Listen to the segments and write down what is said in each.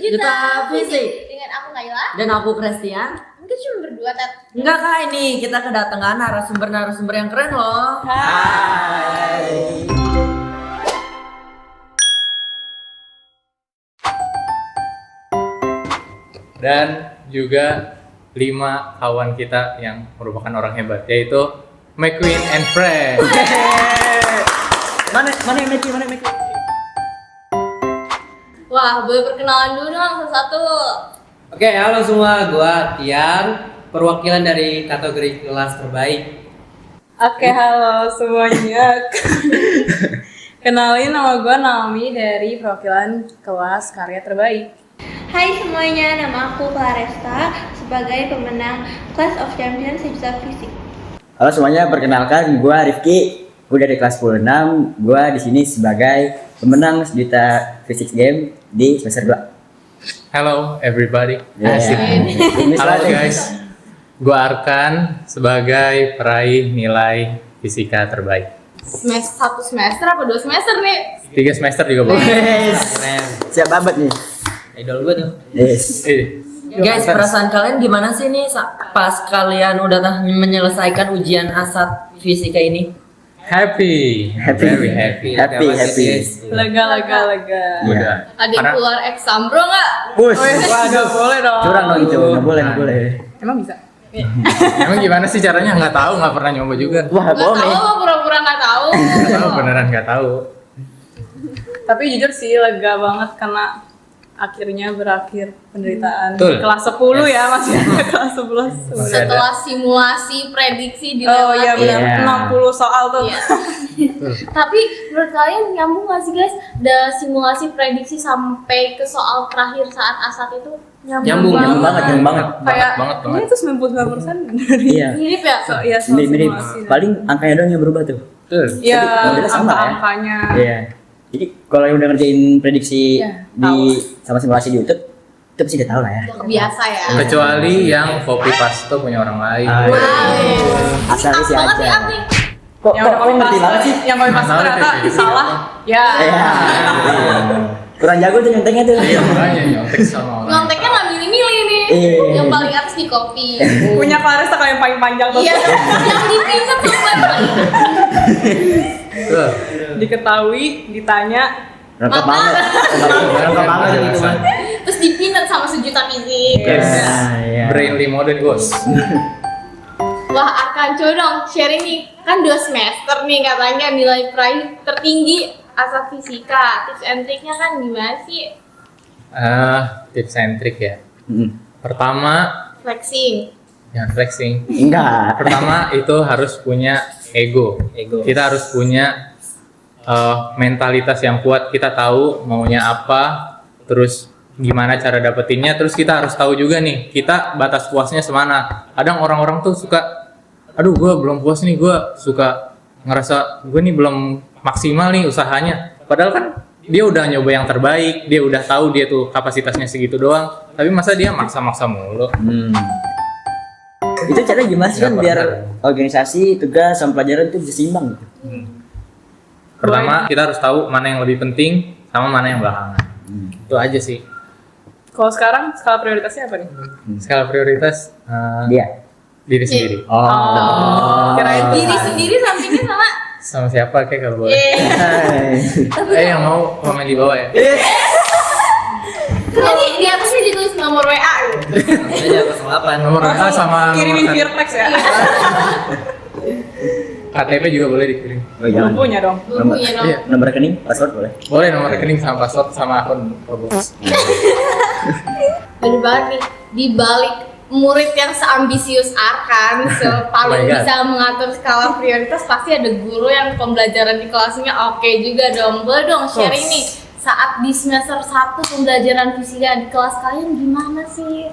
Juta Fisik. Dengan aku Kayla Dan aku Christian. Mungkin cuma berdua, Tet. Enggak kak, ini kita kedatangan narasumber yang keren loh. Hai. Dan juga 5 kawan kita yang merupakan orang hebat, yaitu McQueen and Friends. Mana yang Meki? Wah, boleh perkenalan dulu dong satu-satu. Oke, halo semua, gua Tian, perwakilan dari kategori kelas terbaik. Oke, halo semuanya. Kenalin, nama gue Naomi dari perwakilan kelas karya terbaik. Hai semuanya, nama aku Claresta sebagai pemenang Class of Champions Sejuta Fisik. Halo semuanya, perkenalkan gue Rifki. Gue dari kelas 10-6. Gue di sini sebagai pemenang Sejuta Fisik Game di semester 2. Hello everybody. Yeah. Asik. Halo guys. Gua Arkan sebagai peraih nilai fisika terbaik. Satu semester apa 2 semester nih? 3 semester juga boleh. Siap banget nih. Idol gua tuh. Yes. Guys, perasaan kalian gimana sih nih pas kalian udah menyelesaikan ujian asat fisika ini? Happy. Very happy. Happy. Lega. Udah. Ada yang Karena keluar eksam bro nggak? Push. Wah, gak boleh dong. Curang dong itu, nggak boleh. Emang bisa? emang gimana sih caranya? Nggak tahu, nggak pernah nyoba juga. Wah, Nggak bohong tahu nih. apa pura-pura nggak tahu. Nggak tahu, beneran nggak tahu. Tapi jujur sih lega banget karena akhirnya berakhir penderitaan. Betul. Kelas 10 ya, masih ada kelas 11 sebenarnya. Setelah simulasi prediksi Oh iya dilewati. benar, 60 soal tuh. Iya. Tapi menurut kalian nyambung nggak sih guys? Ada simulasi prediksi sampai ke soal terakhir saat asat itu Nyambung banget. Kayak banget. ini tuh 99% dari Iya. mirip ya? iya soal Mirip. simulasi. Paling angkanya doang yang berubah tuh. Betul. Iya, modelnya sama ya? angka-angkanya. Iya. Jadi kalau yang udah ngerjain prediksi Iya, di sama simulasi di YouTube, itu pasti udah tahu lah ya. Udah kebiasa ya. Kecuali yang copy paste punya orang lain. Ah, iya. Asalnya sih banget nih aja. Ab nih. Kok Yang udah ngerti banget sih? yang paling pas Nggak tahu ternyata deh, salah. Ya. Iya. Kurang jago tuh nyonteknya tuh. Iya, makanya nyontek sama orang. Nyonteknya nggak milih-milih nih. Iya. Yang paling atas di copy. Punya Clarista kalau yang paling panjang tuh. Iya. Yang dipinget sama Betul. Diketahui, ditanya. Rangkap banget. Rangkap banget gitu kan. terus dipinget sama sejuta fisik. Yes. Iya. Brainly modern bos. Wah, Arkan coba dong sharing nih. Kan 2 semester nih katanya nilai peraih tertinggi asal fisika. Tips and triknya kan gimana sih? Tips and trick ya. Mm. Pertama, Flexing. jangan flexing. Enggak. Pertama itu harus punya ego. Kita harus punya mentalitas yang kuat. Kita tahu maunya apa, terus gimana cara dapetinnya. Terus kita harus tahu juga nih, kita batas puasnya semana. Kadang orang-orang tuh suka, aduh gue belum puas nih, gue suka ngerasa gue nih belum maksimal nih usahanya. Padahal kan dia udah nyoba yang terbaik, dia udah tahu dia tuh kapasitasnya segitu doang. Tapi masa dia maksa-maksa mulu? Itu caranya gimana sih kan Nggak biar pernah. organisasi, tugas, sama pelajaran itu bisa seimbang gitu? Pertama kita harus tahu mana yang lebih penting sama mana yang belakangan. Itu aja sih. Kalau sekarang skala prioritasnya apa nih? Skala prioritas Dia. diri sendiri. Oh. Kirain Diri sendiri sampingnya sama. Sama siapa kayak kalau boleh? Hai. Yang mau komen di bawah ya. Jadi di atasnya ditulis nomor WA gitu. Aja 08. Nomor WA sama kirimin nomor Virtex ya. KTP juga boleh dikirim. Oh, jangan. Belum punya dong. Belum punya nomor. Iya. Nomor rekening, password boleh. Boleh nomor rekening sama password sama akun Roblox. Bener banget nih. Di balik murid yang seambisius Arkan, paling Oh my God. bisa mengatur skala prioritas, pasti ada guru yang pembelajaran di kelasnya oke juga dong. Boleh dong sharing nih, saat di semester 1 pembelajaran fisika di kelas kalian gimana sih?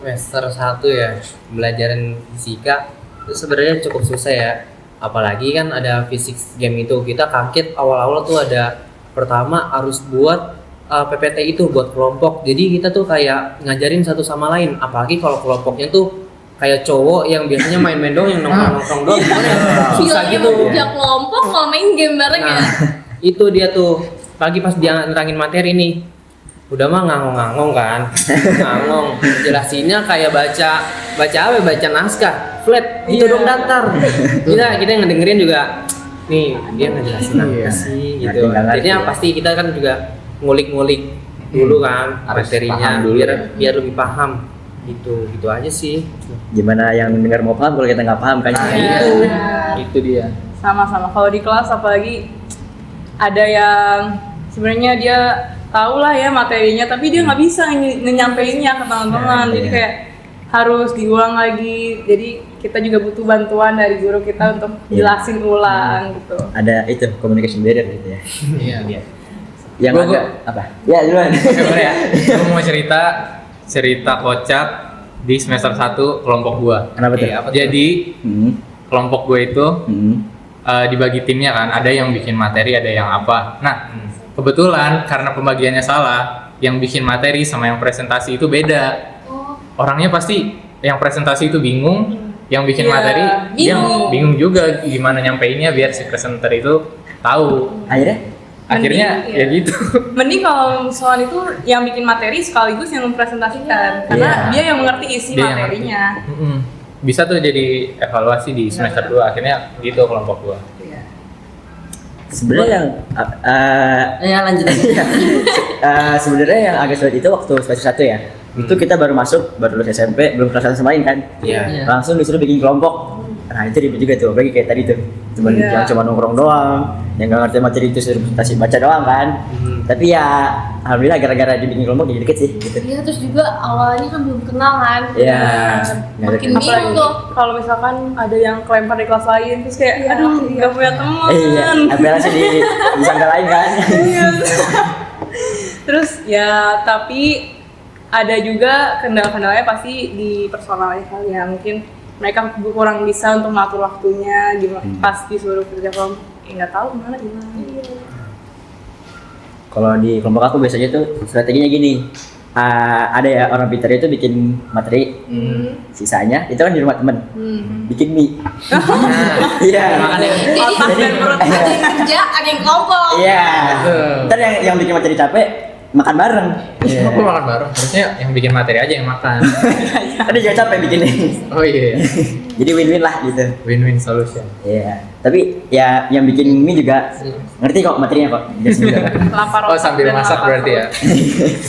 Semester 1 ya, pembelajaran fisika itu sebenarnya cukup susah ya. Apalagi kan ada fisik game itu, kita kaget awal-awal tuh ada pertama harus buat PPT itu buat kelompok. Jadi kita tuh kayak ngajarin satu sama lain. Apalagi kalau kelompoknya tuh kayak cowok yang biasanya main-main doang, yang nongkrong-nongkrong doang, gimana ya? Susah Feelnya gitu. kerja kelompok mau main game bareng ya? Nah, itu dia tuh pagi pas dia nerangin materi nih, udah mah ngangong-ngangong kan. Ngangong. Jelasinnya kayak baca apa? Baca naskah. Flat. Itu dong datar. Kita ngedengerin juga nih dia ngejelasin apa sih gitu. Ngerti-ngerti Jadinya ya. pasti kita kan juga ngulik-ngulik dulu kan Harus materinya paham dulu biar lebih paham. Gitu aja sih. Gimana yang dengar mau paham kalau kita nggak paham kan? Itu dia. Sama-sama. Kalau di kelas apalagi ada yang sebenarnya dia tahu lah ya materinya, tapi dia nggak bisa nyampeinnya ke teman-teman. Jadi Iya. kayak harus diulang lagi. Jadi kita juga butuh bantuan dari guru kita untuk jelasin ulang gitu. Ada itu communication barrier gitu ya. Iya. Yang Gua- agak apa? Ya duluan. Oke, boleh ya. Gue mau cerita kocak di semester 1 kelompok gua. Kenapa tuh? Iya, apa tuh? Jadi Hmm. kelompok gue itu Hmm. dibagi timnya kan, ada yang bikin materi, ada yang apa. Nah, kebetulan karena pembagiannya salah, yang bikin materi sama yang presentasi itu beda. Orangnya pasti yang presentasi itu bingung, yang bikin Iya, materi dia bingung. bingung juga gimana nyampeinnya biar si presenter itu tahu. Akhirnya Akhirnya ya Mending, gitu. Mending kalau soal itu yang bikin materi sekaligus yang mempresentasikan, karena Iya. dia yang mengerti isi Dia yang materinya. Mm-mm. Bisa tuh jadi evaluasi di semester 2, akhirnya gitu kelompok gua. sebenarnya yang Ya lanjut aja. sebenarnya yang agak sulit itu waktu semester 1 ya. Itu kita baru masuk, baru lulus SMP, belum perasaan semain kan. Iya. Langsung disuruh bikin kelompok. Nah itu ribet juga tuh, apalagi kayak tadi tuh. Cuman Iya. yang cuma nongkrong doang, yang nggak ngerti materi itu suruh presentasi baca doang kan. Tapi ya alhamdulillah gara-gara dibikin kelompok jadi deket sih gitu. Iya, terus juga awalnya kan belum kenal kan. Iya. Makin Nggak bingung Apalagi tuh. kalau misalkan ada yang kelempar di kelas lain, terus kayak, aduh, nggak punya teman. Iya, apa langsung disangka lain kan. Terus ya, tapi ada juga kendala-kendalanya pasti di personalnya kali ya. Mungkin mereka kurang bisa untuk mengatur waktunya, gimana pas disuruh kerja kelompok, nggak tahu gimana. Kalau di kelompok aku biasanya tuh strateginya gini. Ada ya orang pintar itu bikin materi, sisanya itu kan di rumah temen, bikin mie. Iya. Jadi Otak dan perut. ada yang kerja, ada yang kelompok. Iya. Ntar yang bikin materi capek makan bareng. Iya. Kok makan bareng? Harusnya yang bikin materi aja yang makan. Tadi juga capek bikinnya. Oh iya. Jadi win-win lah gitu. Win-win solution. Iya. Tapi ya yang bikin mie juga ngerti kok materinya kok. Biasa juga. Lapar Oh otak sambil dan masak lapar berarti ya? perut.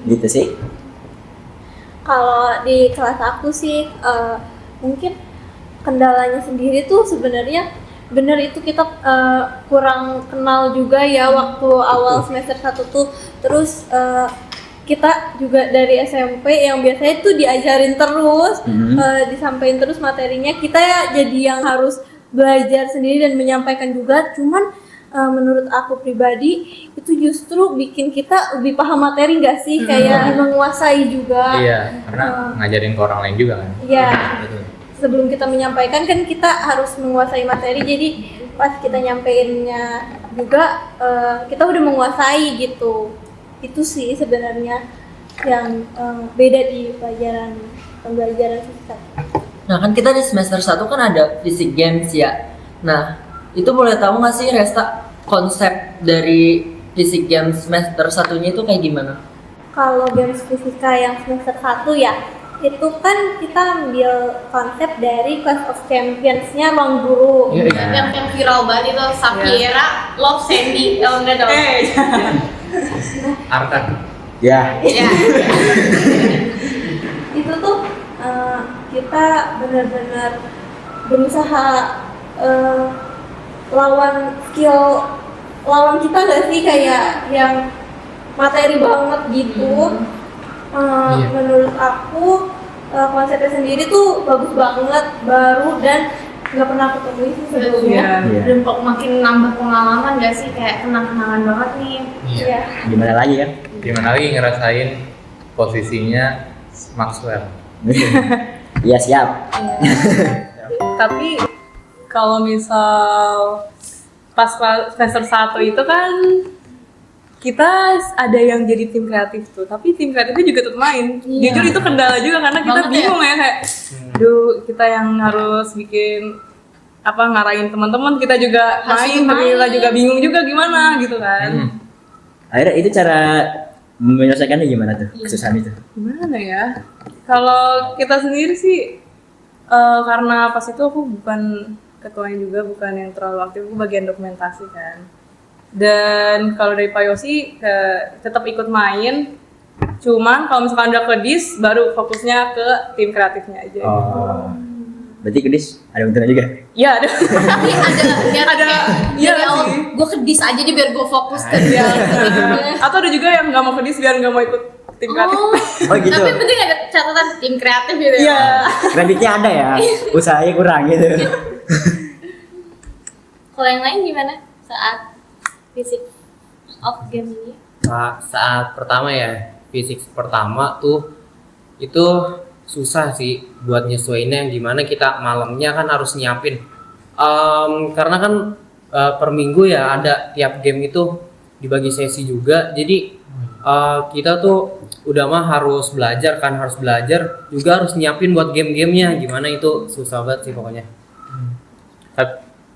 Gitu sih. Kalau di kelas aku sih mungkin kendalanya sendiri tuh sebenarnya bener itu kita kurang kenal juga ya waktu awal semester 1 tuh. Terus kita juga dari SMP yang biasanya tuh diajarin terus, disampaikan terus materinya, kita ya jadi yang harus belajar sendiri dan menyampaikan juga. Cuman menurut aku pribadi itu justru bikin kita lebih paham materi nggak sih, kayak menguasai juga. Iya, karena ngajarin ke orang lain juga kan. Iya. Sebelum kita menyampaikan kan kita harus menguasai materi, jadi pas kita nyampeinnya juga kita udah menguasai gitu. Itu sih sebenarnya yang beda di pembelajaran fisika. Nah kan kita di semester 1 kan ada fisik games ya. Nah itu boleh tahu nggak sih Resta konsep dari fisik games semester 1-nya itu kayak gimana? Kalau games fisika yang semester 1 ya, itu kan kita ambil konsep dari Clash of Champions-nya Bang Guru. Yang viral banget itu Safira, Love Sandy, kalau nggak tahu. Arkan. Ya. Ya. Itu tuh kita benar-benar berusaha lawan kita nggak sih, kayak yang materi banget gitu. Iya. Menurut aku konsepnya sendiri tuh bagus banget, baru dan nggak pernah ketemu sih sebelumnya. Iya. Dan makin nambah pengalaman gak sih, kayak kenang-kenangan banget nih. Iya. Gimana lagi kan? Gimana lagi ngerasain posisinya Maxwell? Iya siap. Tapi kalau misal pas semester 1 itu kan kita ada yang jadi tim kreatif tuh, tapi tim kreatifnya juga tetap main. Iya. Jujur itu kendala juga karena kita Banget bingung ya kayak, duh kita yang harus bikin ngarahin teman-teman, kita juga Harus main, tapi main. kita juga bingung juga gimana gitu kan. Akhirnya itu cara menyelesaikannya gimana tuh kesusahan itu? Gimana ya? Kalau kita sendiri sih, karena pas itu aku bukan ketuanya juga, bukan yang terlalu aktif, aku bagian dokumentasi kan. Dan kalau dari Pak Yosi, tetap ikut main. Cuman kalau misalkan udah ke dis, baru fokusnya ke tim kreatifnya aja. Oh. Berarti kedis ada untungnya juga? Iya, ada. Tapi ada Iya dari awal sih. gue ke dis aja deh biar gue fokus ke dia. Atau ada juga yang nggak mau ke dis biar nggak mau ikut tim kreatif. Oh gitu? Tapi penting ada catatan tim kreatif gitu ya. Iya. Kreditnya ada ya, usahanya kurang gitu. Kalau yang lain gimana saat fisik of game ini? Saat pertama ya, fisik pertama tuh itu susah sih buat nyesuaiinnya, gimana kita malamnya kan harus nyiapin. Karena kan per minggu ya ada tiap game itu dibagi sesi juga, jadi kita tuh udah mah harus belajar juga harus nyiapin buat game-gamenya, gimana itu susah banget sih pokoknya.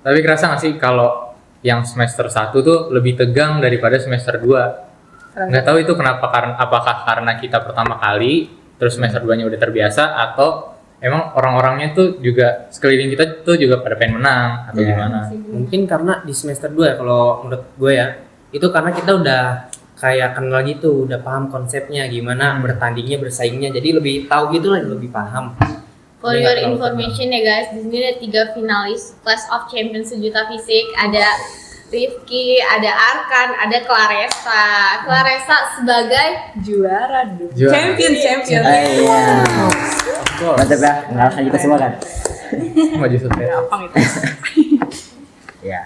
Tapi kerasa nggak sih kalau yang semester 1 tuh lebih tegang daripada semester 2? Nggak tahu itu kenapa, apakah karena kita pertama kali terus semester 2-nya udah terbiasa, atau emang orang-orangnya tuh juga sekeliling kita tuh juga pada pengen menang atau gimana? Mungkin karena di semester 2 ya, kalau menurut gue ya, itu karena kita udah kayak kenal gitu, udah paham konsepnya gimana bertandingnya, bersaingnya, jadi lebih tahu gitu lah, lebih paham. For your information ya guys, di sini ada 3 finalis Clash of Champions sejuta fisik. Ada Rifki, ada Arkan, ada Claressa. Claressa sebagai Juara dong. Juara. Champion. Iya. Mantap ya, mengalahkan kita semua kan? Maju survei. Gampang itu. Iya.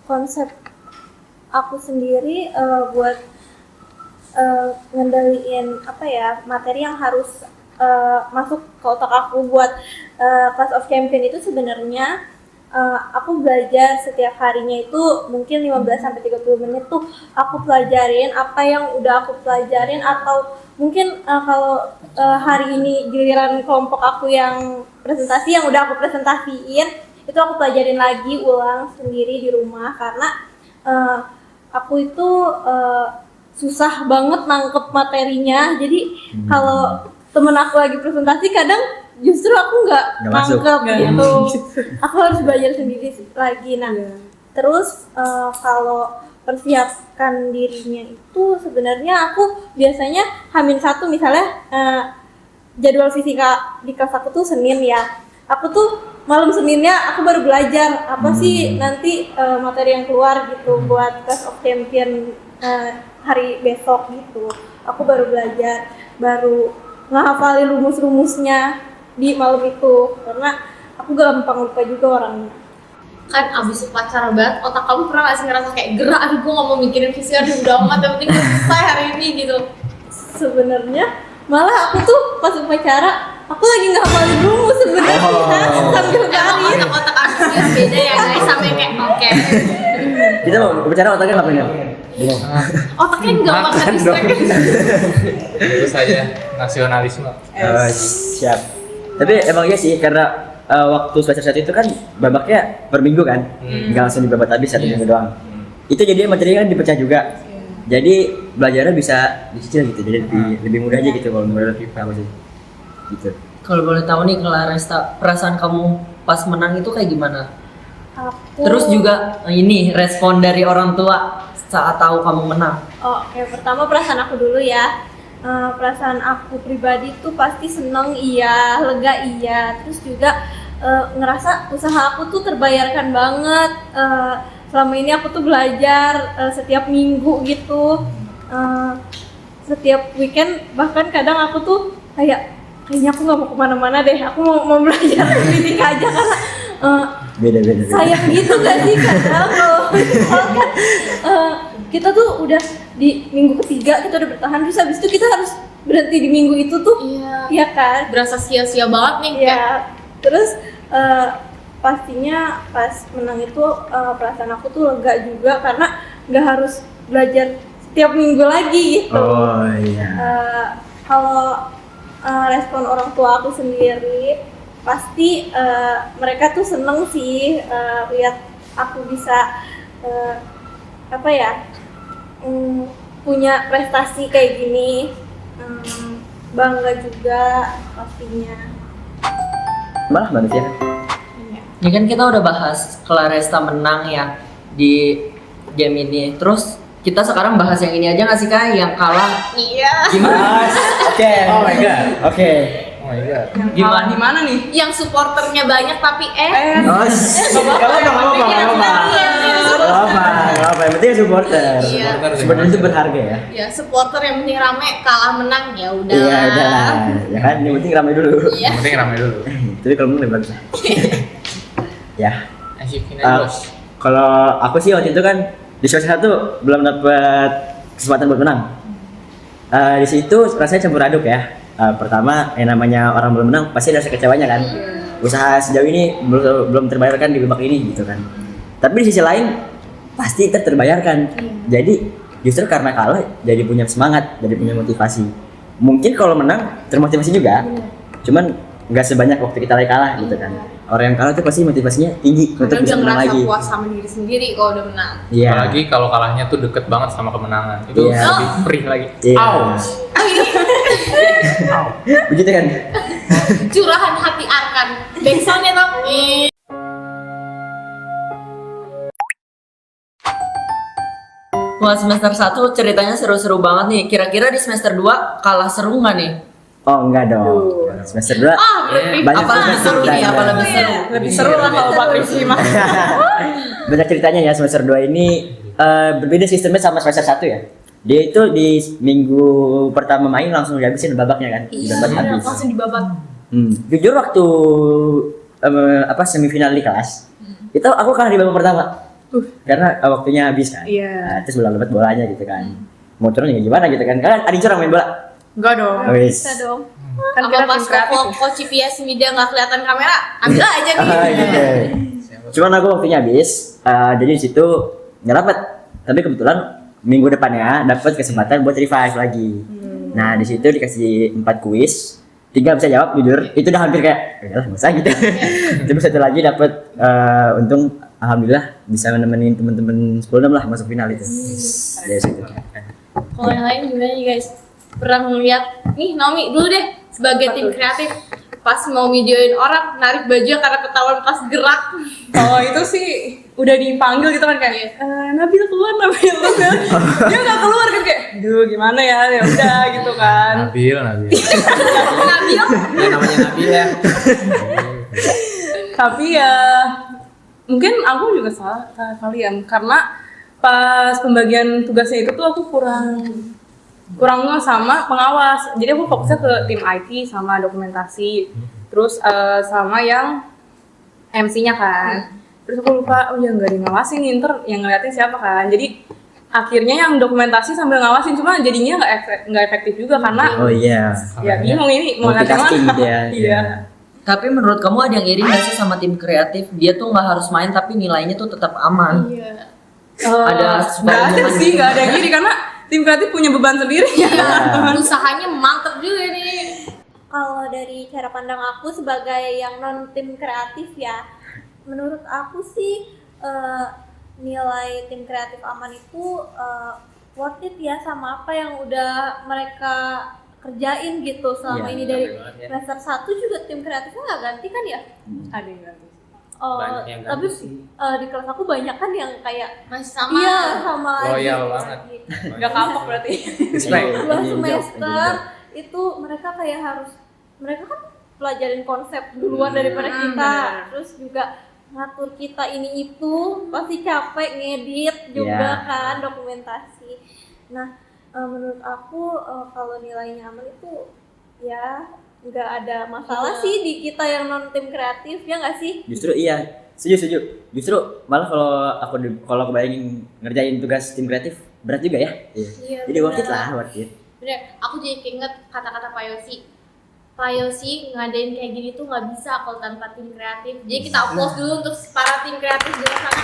Konsep aku sendiri buat ngendaliin apa ya, materi yang harus masuk ke otak aku buat Clash of Champion itu sebenarnya aku belajar setiap harinya itu mungkin 15-30 menit tuh aku pelajarin apa yang udah aku pelajarin, atau mungkin kalau hari ini giliran kelompok aku yang presentasi, yang udah aku presentasiin itu aku pelajarin lagi ulang sendiri di rumah, karena aku itu susah banget nangkep materinya. Jadi kalau temen aku lagi presentasi kadang justru aku nggak masuk. nangkep gitu. Aku harus belajar sendiri lagi. Nah, terus kalau persiapkan dirinya itu sebenarnya aku biasanya H-1 misalnya jadwal fisika di kelas aku tuh Senin ya. Aku tuh malam Seninnya aku baru belajar apa sih nanti materi yang keluar gitu buat Clash of Champion hari besok gitu. Aku baru belajar, baru ngehafalin rumus-rumusnya di malam itu, karena aku gampang lupa juga orangnya. kan abis upacara banget, otak kamu pernah gak sih ngerasa kayak gerak, aduh gue gak mau mikirin fisika, aduh udah amat, yang penting selesai hari ini gitu. Sebenarnya malah aku tuh pas upacara aku lagi ngehafalin rumus sebenarnya sambil Emang garis. otak-otak ambisius beda ya guys, sampai kayak oke. Kita mau bicara otaknya ngapain ya? Otaknya gampang Makan distract. dong. Terus aja nasionalisme. Siap. Tapi emang iya sih, karena waktu semester 1 itu kan babaknya per minggu kan, nggak langsung dibabat habis satu minggu doang. Itu jadinya materinya kan dipecah juga. Jadi belajarnya bisa dicicil gitu, jadi lebih mudah aja gitu kalau menurut aku sih. Gitu. Kalau boleh tahu nih Claresta, perasaan kamu pas menang itu kayak gimana? Terus juga ini respon dari orang tua saat tahu kamu menang. Oke, pertama perasaan aku dulu ya. Perasaan aku pribadi tuh pasti seneng iya, lega iya, terus juga ngerasa usaha aku tuh terbayarkan banget. Selama ini aku tuh belajar setiap minggu gitu, setiap weekend, bahkan kadang aku tuh kayaknya aku nggak mau kemana-mana deh, aku mau belajar fisika aja karena Beda. sayang gitu gak sih kadang kalau kan kita tuh udah di minggu ketiga kita udah bertahan, terus habis itu kita harus berhenti di minggu itu tuh. Iya. Ya kan? Berasa sia-sia banget nih. Ya. Terus pastinya pas menang itu perasaan aku tuh lega juga karena nggak harus belajar setiap minggu lagi gitu. Oh iya. Kalau respon orang tua aku sendiri pasti mereka tuh seneng sih lihat aku bisa punya prestasi kayak gini. Bangga juga pastinya. Malah banget ya. Ini kan kita udah bahas Claresta menang ya di game ini. Terus kita sekarang bahas yang ini aja nggak sih Kak? Yang kalah Iya. gimana? Oke. Oh my god. Oke. Oh my god. Gimana? Di mana nih? Yang supporternya banyak tapi Oh, Gak apa-apa. Yang penting supporter. Iya. Supporter itu berharga ya. ya supporter yang penting rame, kalah menang ya udah. Iya, udah. Ya kan, yang penting ramai dulu. Iya. Yang penting ramai dulu. Tapi kalau menang lebih bagus. Ya. Asyik Uh, kalau aku sih waktu itu kan di semester 1 belum dapat kesempatan buat menang. Di situ rasanya campur aduk ya. Pertama, yang namanya orang belum menang pasti ada rasa kecewanya kan. Usaha sejauh ini belum terbayarkan di babak ini gitu kan. Tapi di sisi lain pasti terbayarkan. Jadi justru karena kalah jadi punya semangat, jadi punya motivasi. Mungkin kalau menang termotivasi juga. Cuman nggak sebanyak waktu kita lagi kalah gitu kan. Orang yang kalah tuh pasti motivasinya tinggi untuk Karena bisa udah menang ngerasa lagi. puas sama diri sendiri kalau udah menang. Iya. Apalagi kalau kalahnya tuh deket banget sama kemenangan. Itu Iya. lebih perih lagi. Iya. Au. Begitu kan? Curahan hati Arkan. Backsoundnya tapi. Wah, semester 1 ceritanya seru-seru banget nih. Kira-kira di semester 2 kalah seru nggak nih? Oh enggak dong. Semester 2 Lebih banyak Apa lebih seru nih? Apa lebih seru? Lebih seru lah kalau Patricia mah. banyak ceritanya ya. Semester 2 ini berbeda sistemnya sama semester 1 ya. Dia itu di minggu pertama main langsung dihabisin babaknya kan. Iya, Babak habis. langsung dibabat. Jujur waktu semifinal di kelas itu aku kalah di babak pertama. Karena waktunya habis kan. Iya. Nah, terus bola lebat bolanya gitu kan. Mau turun ya gimana gitu kan. Karena ada yang curang main bola. Enggak dong. Wis. Bisa dong. Kan Apa kita pas tim kreatif. Coach Pias media nggak kelihatan kamera, ambil aja nih. Gitu. Cuman aku waktunya habis, jadi di situ nggak dapat. Tapi kebetulan minggu depannya dapat kesempatan buat revive lagi. Nah di situ dikasih 4 kuis, 3 bisa jawab jujur. Itu udah hampir kayak, ya nggak usah gitu. Terus satu lagi dapat, untung alhamdulillah bisa nemenin teman-teman 10 lah masuk final itu. Dari situ. Kalau yang lain gimana nih guys? Pernah ngeliat nih Naomi dulu deh sebagai tim kreatif pas mau videoin orang narik baju karena ketahuan pas gerak. Oh itu sih udah dipanggil gitu kan kayak Nabil keluar Nabil. Dia nggak keluar kan kayak, duh gimana ya udah gitu kan. Nabil. Nabil Ya namanya Nabil ya. Tapi ya mungkin aku juga salah kalian karena pas pembagian tugasnya itu tuh aku kurang sama pengawas. Jadi aku fokusnya ke tim IT sama dokumentasi, terus sama yang MC-nya kan. Terus aku lupa, oh ya nggak ngawasin, ntar yang ngeliatin siapa kan. Jadi akhirnya yang dokumentasi sambil ngawasin, cuma jadinya nggak efektif juga karena Oh iya. ya bingung ini mau ngeliatin Multitasking mana. gitu ya. Iya. Tapi menurut kamu ada yang iri nggak sih sama tim kreatif? Dia tuh nggak harus main tapi nilainya tuh tetap aman. Iya. Ada Nggak ada sih, nggak ada yang iri karena tim kreatif punya beban sendiri ya. Usahanya mantep juga nih. Kalau dari cara pandang aku sebagai yang non tim kreatif ya, menurut aku sih nilai tim kreatif aman itu worth it ya sama apa yang udah mereka kerjain gitu selama Iya, ini dari banget ya. semester 1 juga tim kreatifnya nggak ganti kan ya? Ada yang ganti. Banyak yang tapi ganti sih. di kelas aku banyak kan yang kayak Masih sama. iya sama Loyal aja. banget. Nggak kapok berarti. Respect. 2 semester itu mereka kayak harus mereka kan pelajarin konsep duluan daripada kita, bener. terus juga ngatur kita ini itu pasti capek ngedit juga Iya. kan dokumentasi. Nah menurut aku kalau nilainya aman itu ya nggak ada masalah sih di kita yang non tim kreatif ya nggak sih? Justru iya, setuju. Justru malah kalau aku bayangin ngerjain tugas tim kreatif berat juga ya. Iya, Jadi worth it benar. lah, worth it. Bener, aku jadi keinget kata-kata Pak Yosi. Pak Yosi ngadain kayak gini tuh nggak bisa kalau tanpa tim kreatif. Jadi kita applause dulu untuk para tim kreatif di luar sana.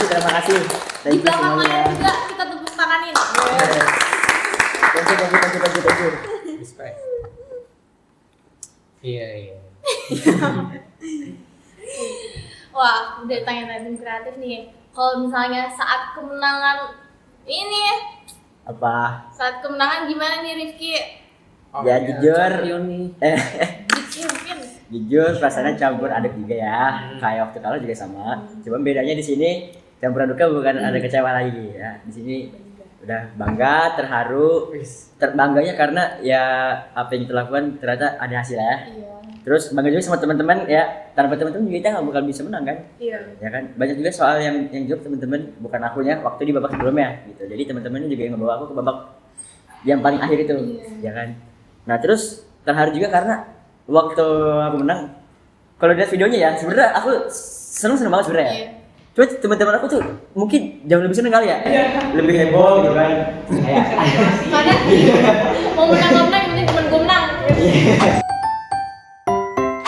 Terima kasih. Di Thank you belakang semuanya. layar juga kita tepuk tanganin. Thank you. Respect. Iya. Wah, udah tanya tim kreatif nih. Kalau misalnya saat kemenangan ini Apa? Saat kemenangan gimana nih Rifki? Ya jujur, Rifki mungkin. jujur perasaannya campur aduk juga ya. Kayak waktu kalah juga sama. Cuma bedanya di sini campuran duka bukan ada kecewa lagi ya. Di sini udah bangga, terharu, terbangganya karena ya apa yang kita lakukan ternyata ada hasil ya. Iya. Terus bangga juga sama teman-teman ya. Tanpa teman-teman juga kita nggak bakal bisa menang kan? Iya. Ya kan? Banyak juga soal yang jawab teman-teman bukan akunya waktu di babak sebelumnya gitu. Jadi teman-temannya juga yang membawa aku ke babak yang paling akhir itu, ya kan? Nah terus terharu juga karena waktu aku menang, kalau lihat videonya ya sebenarnya aku seneng banget sebenarnya. Iya. Cuma teman-teman aku tuh mungkin jauh lebih seneng kali ya, lebih heboh gitu kan. Kayak Karena mau menang nggak menang, yang penting temen gue menang.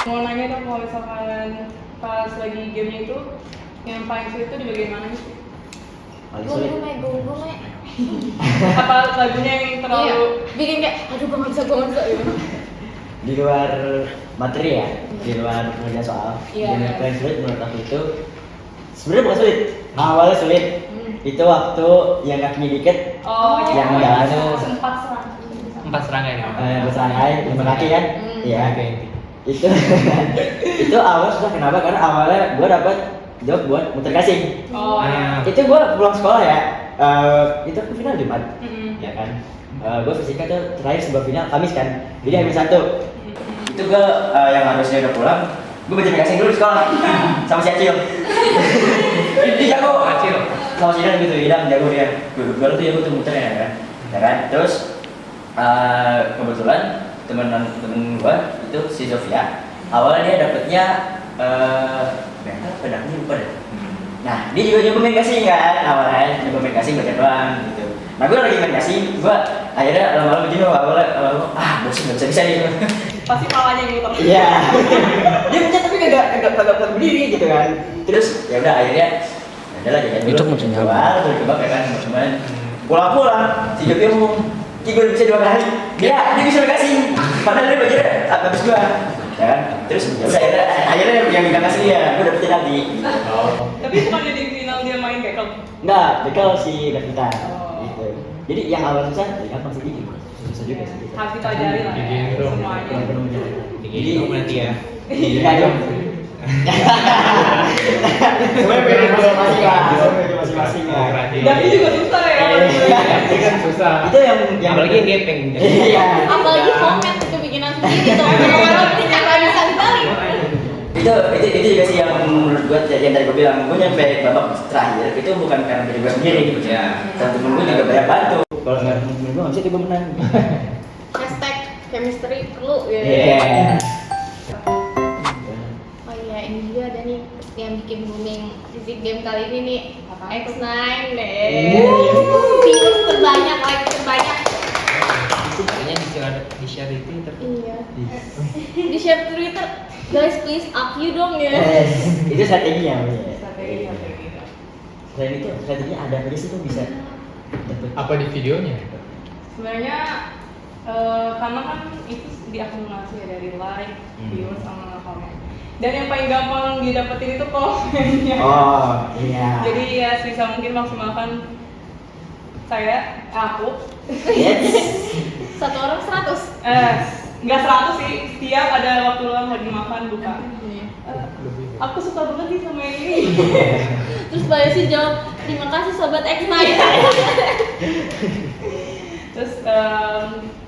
Mau nanya dong kalau misalkan pas lagi gamenya itu yang paling sulit itu di bagian mana sih? paling sulit. Gue Apa lagunya yang Iya. terlalu Bikin kayak, aduh gue nggak bisa gitu. Di luar materi ya, di luar pengerjaan soal. Iya. Yang paling sulit menurut aku itu sebenarnya bukan sulit, awalnya sulit. Itu waktu yang kakinya dikit, oh yang iya, jalan sempat serang. 4 serangkai nih. berserangkai 5 kaki kan? Iya. Oke. Itu itu awal susah kenapa? Karena awalnya gue dapat job buat muter gasing. Oh iya. Itu gue pulang sekolah ya, itu aku final Jumat, Mm-mm. ya kan? Gue fisika tuh terakhir sebuah final Kamis kan, jadi H-1. Itu gue yang harusnya udah pulang, gue baca gasing dulu di sekolah sama si Acil. Dia jago. Acil. Sama si Dan gitu, Idam jago dia. Gue tuh jago tuh muternya ya kan? Terus kebetulan temen gue itu si Sofia, awalnya dia dapetnya pedangnya lupa deh. Nah dia juga nyoba main gasing kan, awalnya nyoba main gasing baca doang gitu. Nah gue lagi main gasing, gue akhirnya lama-lama jenuh, awalnya bosan nggak bisa nih. Pasti palanya yang muter. Iya. Dia pencet tapi kagak berdiri gitu kan. Terus ya udah akhirnya ya udahlah jajan dulu. Itu maksudnya apa? Keluar terus kebak ya kan teman-teman. Pulang si Jopi ngomong, "Ki gue bisa 2 kali." Dia bisa gasing. Padahal dia belajar habis gua. Ya kan? Terus ya udah akhirnya yang megang gasing dia, gua dapet penalti. Tapi bukan di final dia main kayak kalau Enggak, bekel si Davita. Oh. Gitu. Jadi yang awal susah, ya gampang sih gitu. Susah juga sih. Gitu. harus dipelajari lah ya Digendong. semuanya. Jadi nanti ya. Iya dong. Semuanya beda masing-masing lah. Semuanya masing-masing lah. Tapi juga susah ya. Ini kan susah. Itu yang Apalagi yang gepeng. Iya. Apalagi komen itu bikinan sendiri tuh. Kalau punya nggak bisa dibalik. Itu juga sih yang menurut gue yang tadi gue bilang, gue nyampe babak terakhir itu bukan karena diri gue sendiri gitu ya. Dan temen gue juga banyak bantu. Kalau nggak ada temen gue nggak bisa tiba menang. Hashtag chemistry perlu ya. Iya. Oh iya, ini juga ada nih yang bikin booming Physics Game kali ini nih. X9 deh. Views terbanyak, like terbanyak. Kayaknya di share itu tapi Iya. Di share Twitter, guys please up you dong ya. Itu strateginya. Strategi. Selain itu strateginya ada apa sih tuh bisa dapet? Apa di videonya? Sebenarnya karena kan itu diakumulasi ya dari like, viewers sama komen. Dan yang paling gampang didapetin itu komennya. Oh iya. Jadi ya sebisa mungkin maksimalkan aku. Yes. Satu orang 100. Nggak 100 sih, setiap ada waktu luang lagi makan buka. Aku suka banget nih sama yang ini. Terus Mbak Yesi jawab, terima kasih sobat X9. Terus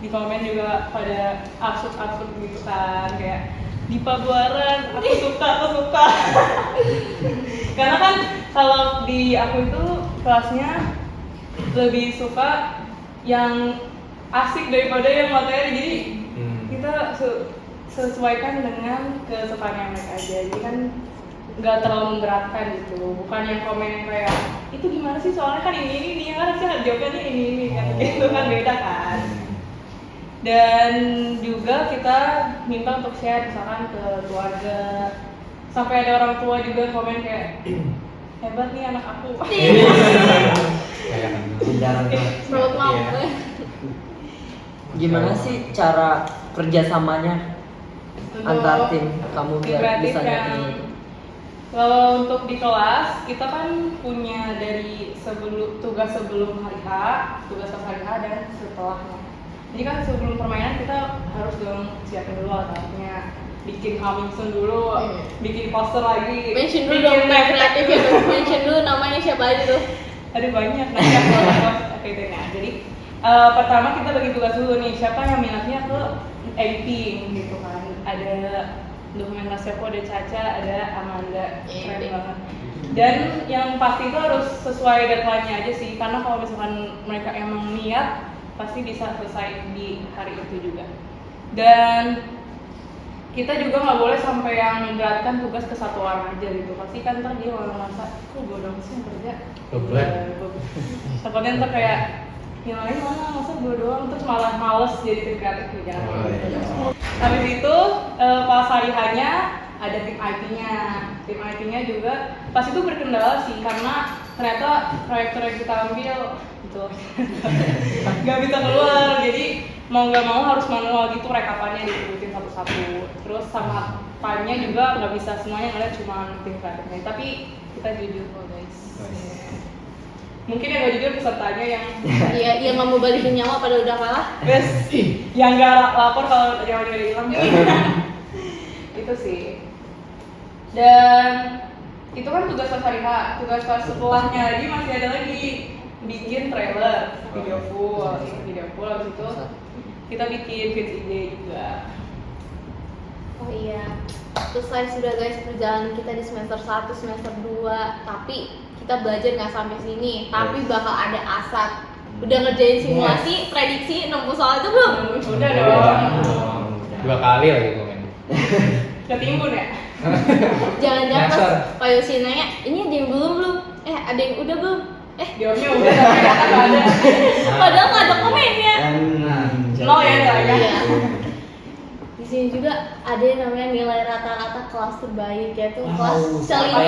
di komen juga pada absurd gitu kan, kayak Dipa Buaran, aku suka. Karena kan kalau di aku itu kelasnya lebih suka yang asik daripada yang materi, jadi kita sesuaikan dengan kesukaan mereka aja, jadi kan nggak terlalu memberatkan gitu, bukan yang komen yang kayak itu gimana sih soalnya kan ini yang harusnya jawabannya ini kan gitu kan, beda kan. Dan juga kita minta untuk share misalkan ke keluarga, sampai ada orang tua juga komen kayak hebat nih anak aku. Proud mom. Gimana sih cara kerjasamanya Untuk antar tim kamu tim biar kreatif bisa yang nyanyi? Kalau untuk di kelas, kita kan punya dari tugas sebelum hari H, tugas pas hari H, dan setelahnya. Jadi kan sebelum permainan kita harus dong siapin dulu alatnya, bikin coming soon dulu, bikin poster lagi. Mention dulu bikin dong, kreatif ya. Mention dulu namanya siapa aja tuh. Ada banyak nanti aku oke deh. Nah, jadi pertama kita bagi tugas dulu nih, siapa yang minatnya ke editing gitu kan. Ada dokumentasi aku, ada Caca, ada Amanda, keren banget. Dan yang pasti itu harus sesuai deadline-nya aja sih, karena kalau misalkan mereka emang niat, pasti bisa selesai di hari itu juga. Dan kita juga nggak boleh sampai yang memberatkan tugas ke satu orang aja gitu, pasti kan ntar dia malah merasa, kok gue dong sih yang kerja. Beban. Takutnya ntar kayak yang lain mana masa gue doang, terus malah males jadi tim kreatif nih, jangan. Habis itu pas hari hanya ada tim IT-nya juga pas itu berkendala sih, karena ternyata proyektor yang kita ambil itu nggak bisa keluar, jadi mau nggak mau harus manual gitu rekapannya, disebutin satu-satu. Terus sama pannya juga nggak bisa semuanya ngeliat cuma tim kreatifnya, tapi kita jujur kok guys. Mungkin yang gak jujur pesertanya yang Iya, nggak mau balikin nyawa pada udah kalah. best, yang gak lapor kalau nyawanya udah hilang. Itu sih. Dan itu kan tugas pas hari H, tugas pas setelahnya lagi masih ada lagi bikin trailer, video full, habis itu kita bikin feed IG juga. Oh iya, selesai sudah guys perjalanan kita di semester 1, semester 2. Tapi kita belajar nggak sampai sini, tapi bakal ada asap. Udah ngerjain simulasi, prediksi, nemu soal itu belum? Udah dong. 2 kali lagi komen. Ketimbun ya? Jangan-jangan pas Nyasar. Pak Yosi nanya, ini ada yang belum? Ada yang udah belum? Jawabnya udah, tapi ternyata nggak ada. Padahal nggak ada komennya. No ya, nggak ya? Iya. Di sini juga ada yang namanya nilai rata-rata kelas terbaik, yaitu kelas Celimut.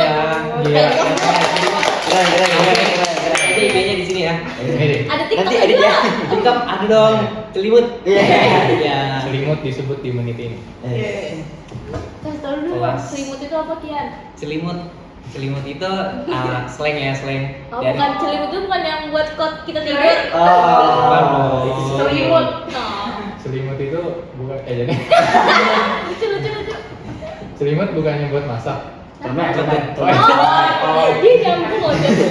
Nanti IG-nya di sini ya. Ini Ada TikTok Nanti edit juga. ya. TikTok ada dong, Celimut. Iya. selimut disebut di menit ini. Kasih tau dulu, Kelas. selimut itu apa Kian? Celimut itu slang ya, slang. Oh, Dari- bukan selimut itu bukan yang buat kot kita tidur. Oh. Selimut. Nah, Selimut itu bukan jadi lucu. selimut bukannya buat masak. Karena Oh, dia nyambung loh jadi.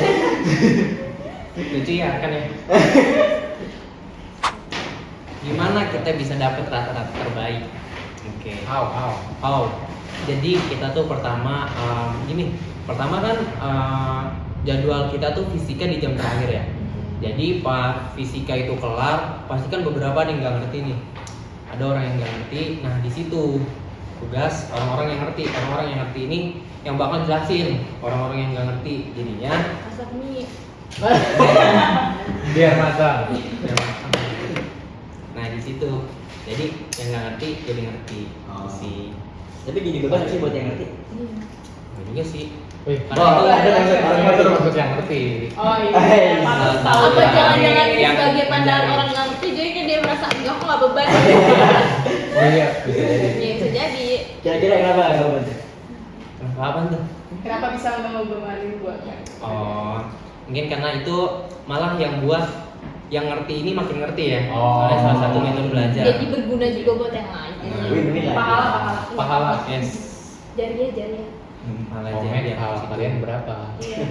Lucu ya kan ya. Gimana kita bisa dapet rata-rata terbaik? Oke. How? Jadi kita tuh pertama gini. Pertama kan jadwal kita tuh fisika di jam terakhir ya. Jadi pas fisika itu kelar, pasti kan beberapa nih nggak ngerti nih. Ada orang yang nggak ngerti. Nah di situ tugas orang-orang yang ngerti. Orang-orang yang ngerti ini yang bakal jelasin orang-orang yang nggak ngerti. Jadinya Masak mie. Biar matang. nah di situ. Jadi yang nggak ngerti jadi ngerti. Oh. Sih. Tapi gini beban sih buat yang ngerti. Nggak juga sih. Wih, Karena itu ada termasuk yang ngerti. Oh iya, pantas tahu. Apa jangan-jangan ini Yang- sebagai pandangan orang nggak ngerti, jadi kayak dia merasa enggak kok nggak beban. Oh iya, bisa jadi. Ya bisa jadi. Kira-kira kenapa nggak beban? Apa tuh? Kenapa bisa ngebebanin buat kan? Oh, mungkin karena itu malah yang buat yang ngerti ini makin ngerti ya. Oh. Soalnya salah satu metode belajar. Jadi berguna juga buat yang lain. Win-win lah. Pahala. Yes. Jari ya. Malah Komen jadi pahala kalian berapa? Iya.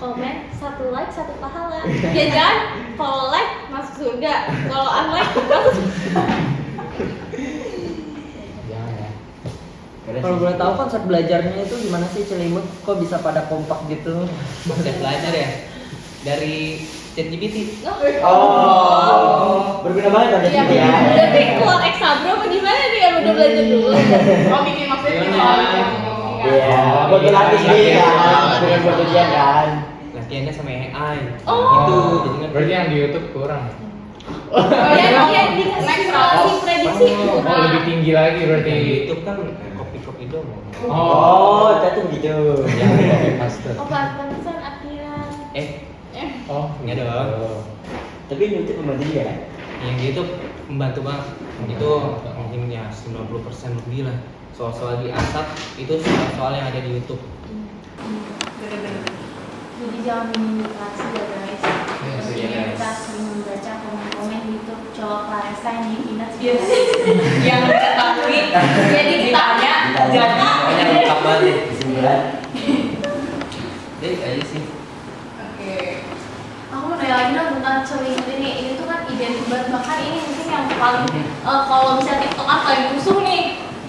Komen 1 like 1 pahala. Ya kan? Kalau like masuk surga, kalau unlike masuk. Jangan ya. Kalau boleh tahu konsep belajarnya itu gimana sih Celimut? Kok bisa pada kompak gitu? Konsep belajar ya dari ChatGPT. Oh, berguna banget dong Iya. jadi ya. Berarti keluar eksabro apa gimana nih yang udah belajar dulu? Oh bikin maksudnya bikin Gimana? soal. Iya, buat berlatih sendiri kan, bukan buat ujian kan. Latihannya sama AI. Oh. Itu jadi kan Berarti yang di YouTube kurang. Yang dikasih simulasi prediksi Oh, lebih tinggi lagi berarti. di YouTube kan copy dong. Oh, itu begitu. Yang copy paste. Oh, pantesan akhiran. Oh, Enggak dong. Oh. Tapi YouTube membantu juga kan? Yang di YouTube membantu banget. Itu mungkin ya 90% lebih lah. Soal-soal di ASAP itu soal-soal yang ada di YouTube. jangan menyimulasi ya guys. Maksudnya kita sering membaca komen-komen gitu cowok Clarissa yang ingat yang diketahui jadi ditanya jadi Pokoknya lengkap banget deh. Kesimpulan. Jadi aja sih. oke. aku mau nanya lagi dong tentang selimut ini tuh kan identik banget, bahkan ini mungkin yang paling kalau misalnya TikTok kan paling rusuh nih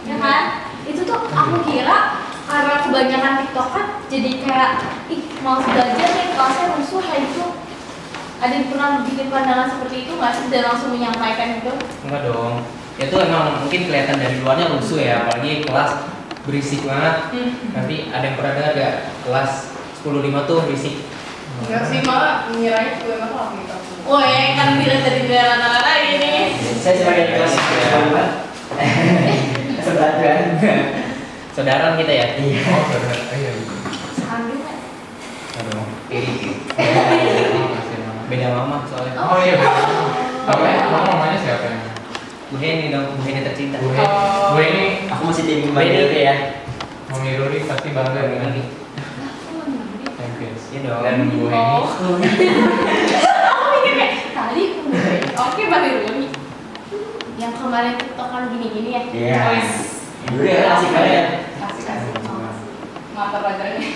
ya kan, itu tuh aku kira karena kebanyakan TikTok kan jadi kayak ih mau belajar nih kelasnya rusuh kayak gitu. Ada yang pernah bikin pandangan seperti itu nggak sih dan langsung menyampaikan itu? Enggak dong. Itu emang mungkin kelihatan dari luarnya rusuh ya, apalagi kelas berisik banget. Nanti ada yang pernah dengar gak kelas 10.5 tuh berisik? Enggak sih, malah mengiranya juga nggak tahu gitu. Oh ya kan dilihat dari rata-rata ini. Saya sebagai kelas sebelah kan. Saudara kita ya? Iya. Oh, benar. Iya. Sambil nggak? Aduh, iri. Beda mama soalnya. Oh iya. Apa ya? Namanya siapa yang? Bu Heni dong, Bu Heni tercinta. Gue ini Aku masih tim Mandiri ya. Mami Ruri pasti bangga dengan Heni. Champions. Iya dong. Dan Bu Heni. Aku mikir kayak tadi oke Mbak Ruli. Yang kemarin TikTok kan gini-gini ya. Iya. Wes. Dulu ya asik banget. Kasih mata pelajarannya.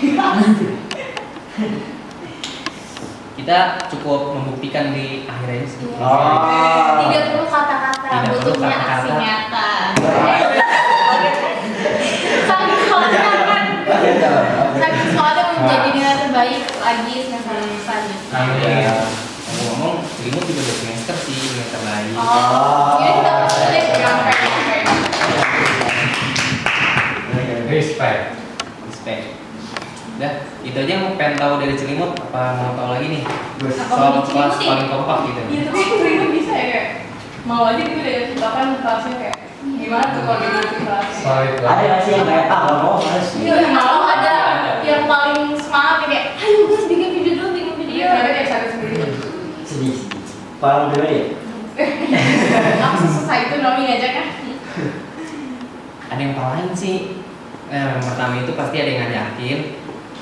Kita cukup membuktikan di akhirnya sih. Oh. Tidak perlu kata-kata, Tidak perlu butuhnya kata-kata. aksi nyata. Saking soalnya kan, saking soalnya menjadi nilai terbaik lagi semester selanjutnya. Amin. Ngomong selimut juga udah semester sih, semester lain. Oh, jadi kita boleh Oke. Respect. Respect. Udah, itu aja yang pengen tahu dari selimut. Apa mau tahu lagi nih? Apa Soal mau kelas dicelimutin? paling kompak gitu. Iya tapi itu bisa ya kayak mau aja gitu deh bahkan kelasnya kayak gimana tuh koordinasi kelasnya. Solid Ada banget. nggak sih yang kayak mau harus Iya, kalau ada yang paling semangat kayak, ayo guys bikin video dulu, bikin video. Iya, ternyata kayak satu sendiri. sedih. Paham dulu deh. Aku susah itu Nomi aja kan. Ada yang lain sih. Yang pertama itu pasti ada yang ngajakin.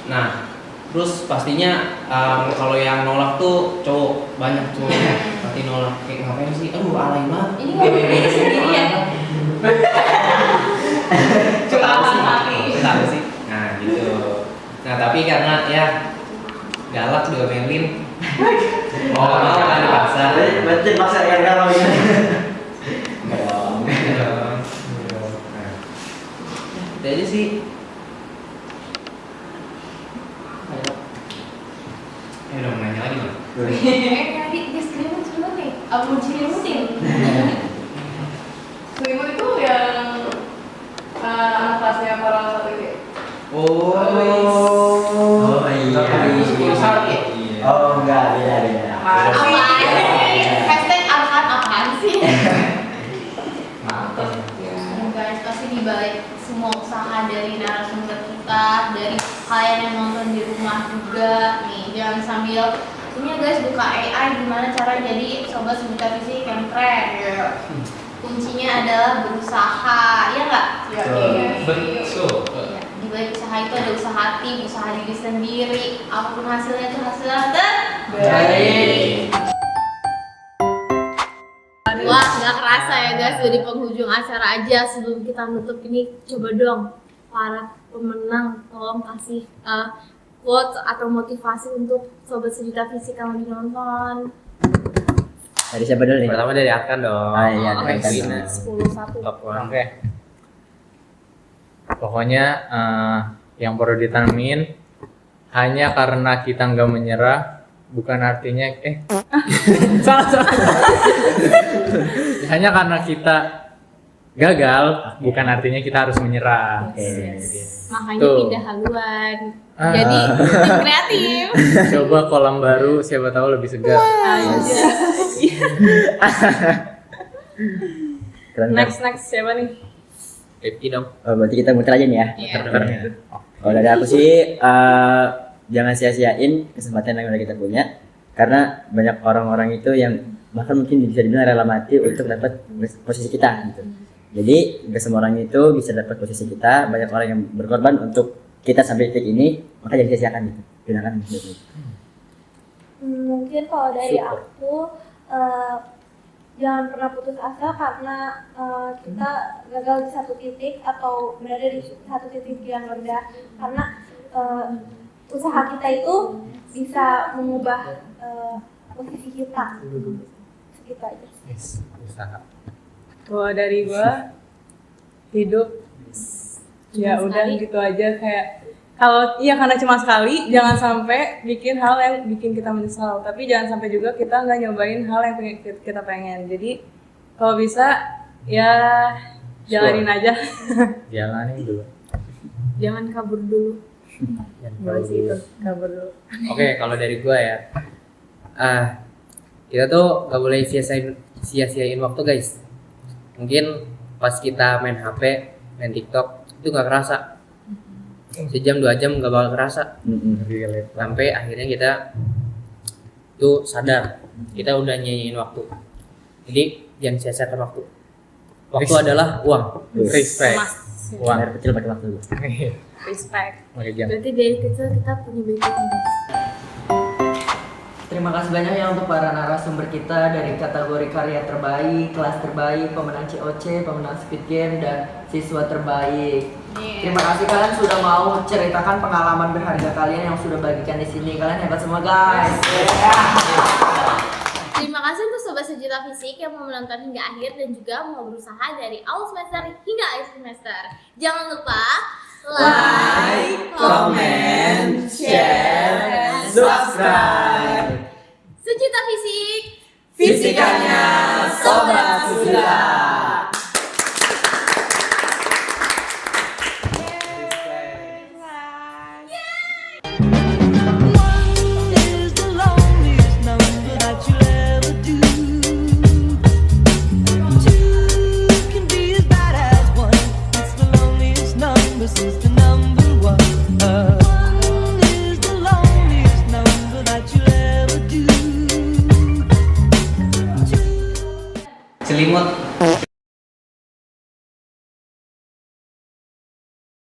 Nah, terus pastinya kalau yang nolak tuh cowok, banyak cowok pasti nolak. Kayak ngapain sih? Aduh, alay banget. Ini nggak beda sendirian. Curhatan hati. Tahu sih. Nah, gitu. Nah, tapi karena ya galak juga Melin. Oh, Mau kan dipaksa. Berarti masa yang kalau ini. Enggak dong. Nah, itu aja sih. Udah mau nanya lagi nih. Tadi dia selimut nih. Aku mau selimutin. Selimut itu yang anak kelasnya para satu ini. Oh, Oh iya. Oh enggak, beda. Apaan sih? Hashtag apaan sih? Mantap. Ya guys, pasti dibalik semua usaha dari narasumber kita, dari kalian yang nonton di rumah juga nih, jangan sambil ini ya guys buka AI gimana cara jadi sobat sejuta fisik yang keren. Kuncinya adalah berusaha, ya nggak? Ya, Betul. Ya, di balik usaha itu ada usaha tim, usaha diri sendiri. Apapun hasilnya itu hasil yang terbaik. Wah, nggak kerasa ya guys, dari penghujung acara aja. Sebelum kita nutup ini, coba dong para pemenang tolong kasih quotes atau motivasi untuk sobat sejuta fisik yang lagi nonton. Dari siapa dulu nih? pertama dari Arkan dong. Ah, iya, Oke, dari Arkan. winner. 10-1. Top one. Oke. Pokoknya yang perlu ditanemin hanya karena kita nggak menyerah bukan artinya salah. Hanya karena kita gagal bukan artinya kita harus menyerah. Makanya Tuh. pindah haluan. Ah. Jadi tim kreatif. Coba kolam baru siapa tahu lebih segar. Keren. Next siapa nih? Rifki dong. Oh, berarti kita muter aja nih ya. Kalau dari aku sih jangan sia-siain kesempatan yang udah kita punya karena banyak orang-orang itu yang bahkan mungkin bisa dibilang rela mati untuk dapat posisi kita gitu. Jadi gak semua orang itu bisa dapat posisi kita, banyak orang yang berkorban untuk kita sampai titik ini maka jadi sia-siakan gitu. Gunakan gitu. Mungkin kalau dari aku jangan pernah putus asa karena kita gagal di satu titik atau berada di satu titik yang rendah, karena usaha kita itu bisa mengubah posisi kita. Segitu aja. Usaha. Kalau dari gua hidup ya udah gitu aja, kayak kalau iya karena cuma sekali, jangan sampai bikin hal yang bikin kita menyesal, tapi jangan sampai juga kita nggak nyobain hal yang kita pengen. Jadi kalau bisa ya jalanin aja. Jalanin dulu. Jangan kabur dulu. Boleh sih itu kabur dulu. Oke, kalau dari gua ya, kita tuh gak boleh sia-siain waktu guys. Mungkin pas kita main HP, main TikTok itu gak kerasa. Sejam 2 jam gak bakal kerasa. Sampai akhirnya kita tuh sadar kita udah nyanyiin waktu. Jadi jangan sia-siakan waktu. Waktu adalah uang. Respect. Emas. Uang. Air kecil pakai waktu. Respect. Oke, jangan. Berarti dari kecil kita punya background guys. Terima kasih banyak ya untuk para narasumber kita dari kategori karya terbaik, kelas terbaik, pemenang COC, pemenang Squid Game, dan siswa terbaik. Terima kasih kalian sudah mau ceritakan pengalaman berharga kalian yang sudah bagikan di sini. Kalian hebat semua guys. Terima kasih untuk Sobat Sejuta Fisik yang mau menonton hingga akhir dan juga mau berusaha dari awal semester hingga akhir semester. Jangan lupa like, comment, share, subscribe. Sejuta Fisik. Fisikannya